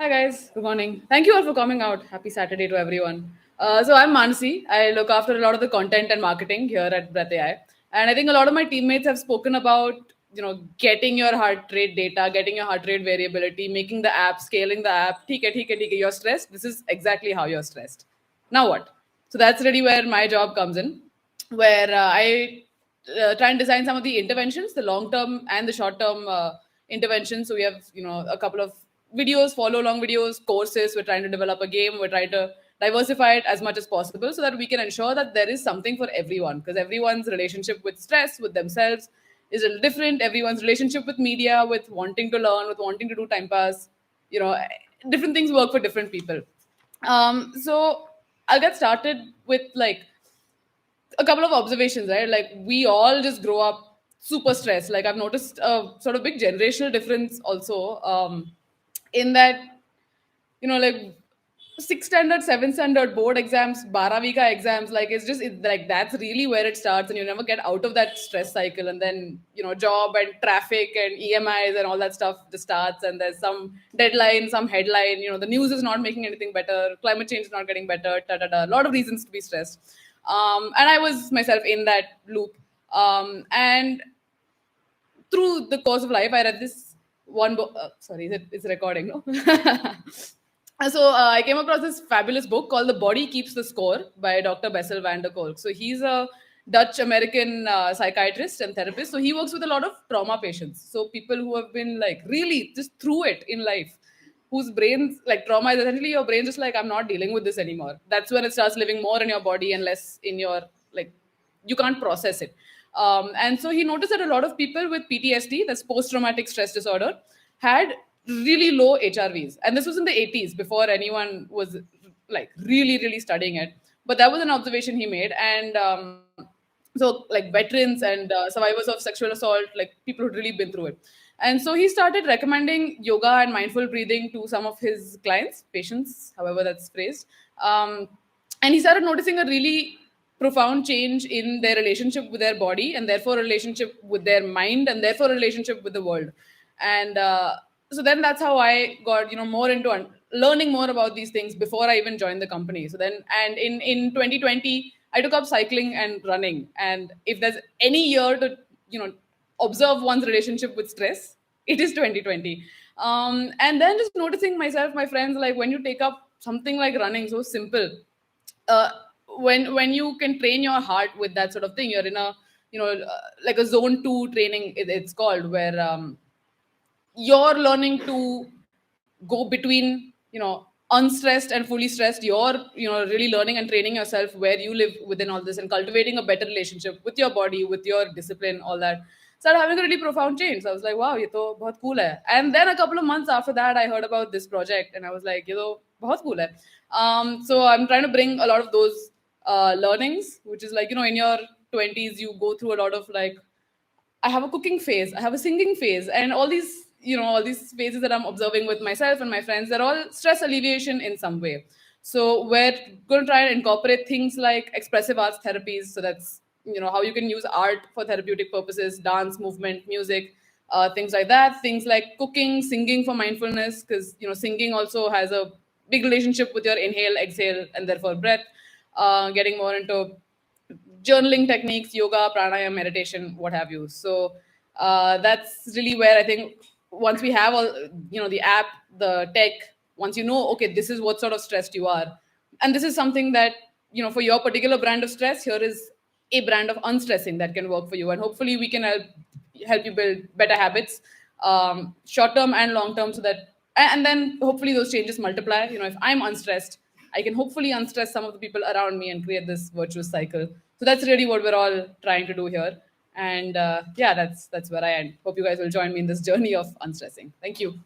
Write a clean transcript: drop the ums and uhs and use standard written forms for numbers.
Hi guys, good morning. Thank you all for coming out. Happy Saturday to everyone. So I'm Manasi. I look after a lot of the content and marketing here at Breath AI, and I think a lot of my teammates have spoken about getting your heart rate data, getting your heart rate variability, making the app, scaling the app. ठीक है, you're stressed. This is exactly how you're stressed. Now what? So that's really where my job comes in, where I try and design some of the interventions, the long term and the short term interventions. So we have a couple of videos, follow along videos, courses. We're trying to develop a game. We're trying to diversify it as much as possible so that we can ensure that there is something for everyone, because everyone's relationship with stress, with themselves, is a little different. Everyone's relationship with media, with wanting to learn, with wanting to do time pass, you know, different things work for different people. So I'll get started with like a couple of observations, right? Like we all just grow up super stressed. Like I've noticed a sort of big generational difference also, in that like sixth standard, seventh standard board exams, Baravi ka exams, like like that's really where it starts, and you never get out of that stress cycle. And then job and traffic and EMIs and all that stuff just starts, and there's some deadline, some headline. The news is not making anything better, climate change is not getting better, da da da. A lot of reasons to be stressed. And I was myself in that loop. And through the course of life, I read this one book. Sorry, it's recording, no? So I came across this fabulous book called "The Body Keeps the Score" by Dr. Bessel van der Kolk. So he's a Dutch American psychiatrist and therapist. So he works with a lot of trauma patients. So people who have been like really just through it in life, whose brains, like, trauma is essentially your brain just like, I'm not dealing with this anymore. That's when it starts living more in your body and less in your, like, you can't process it. And so he noticed that a lot of people with PTSD, that's post traumatic stress disorder, had really low HRVs. And this was in the 80s, before anyone was like really, really studying it. But that was an observation he made. And so, like, veterans and survivors of sexual assault, like people who'd really been through it. And so he started recommending yoga and mindful breathing to some of his clients, patients, however that's phrased. And he started noticing a really profound change in their relationship with their body, and therefore a relationship with their mind, and therefore a relationship with the world. And so then that's how I got more into learning more about these things before I even joined the company. So then, and in 2020, I took up cycling and running. And if there's any year to observe one's relationship with stress, it is 2020. And then just noticing myself, my friends, like when you take up something like running, so simple, uh, when you can train your heart with that sort of thing, you're in a like a zone 2 training, it's called, where you're learning to go between unstressed and fully stressed. You're really learning and training yourself where you live within all this, and cultivating a better relationship with your body, with your discipline, all that started having a really profound change. So I was like, wow, ye to bahut cool hai. And then a couple of months after that, I heard about this project, and I was like, bahut cool hai. So I'm trying to bring a lot of those learnings, which is like, in your 20s you go through a lot of, like, I have a cooking phase, I have a singing phase, and all these phases that I'm observing with myself and my friends, they're all stress alleviation in some way. So we're going to try and incorporate things like expressive arts therapies. So that's how you can use art for therapeutic purposes, dance, movement, music, things like that. Things like cooking, singing for mindfulness, because singing also has a big relationship with your inhale, exhale, and therefore breath. Getting more into journaling techniques, yoga, pranayama, meditation, what have you. So that's really where I think once we have all, the app, the tech, once okay, this is what sort of stressed you are, and this is something that for your particular brand of stress, here is a brand of unstressing that can work for you, and hopefully we can help you build better habits, short term and long term, so that and then hopefully those changes multiply. If I'm unstressed, I can hopefully unstress some of the people around me and create this virtuous cycle. So that's really what we're all trying to do here. And yeah, that's where I end. Hope you guys will join me in this journey of unstressing. Thank you.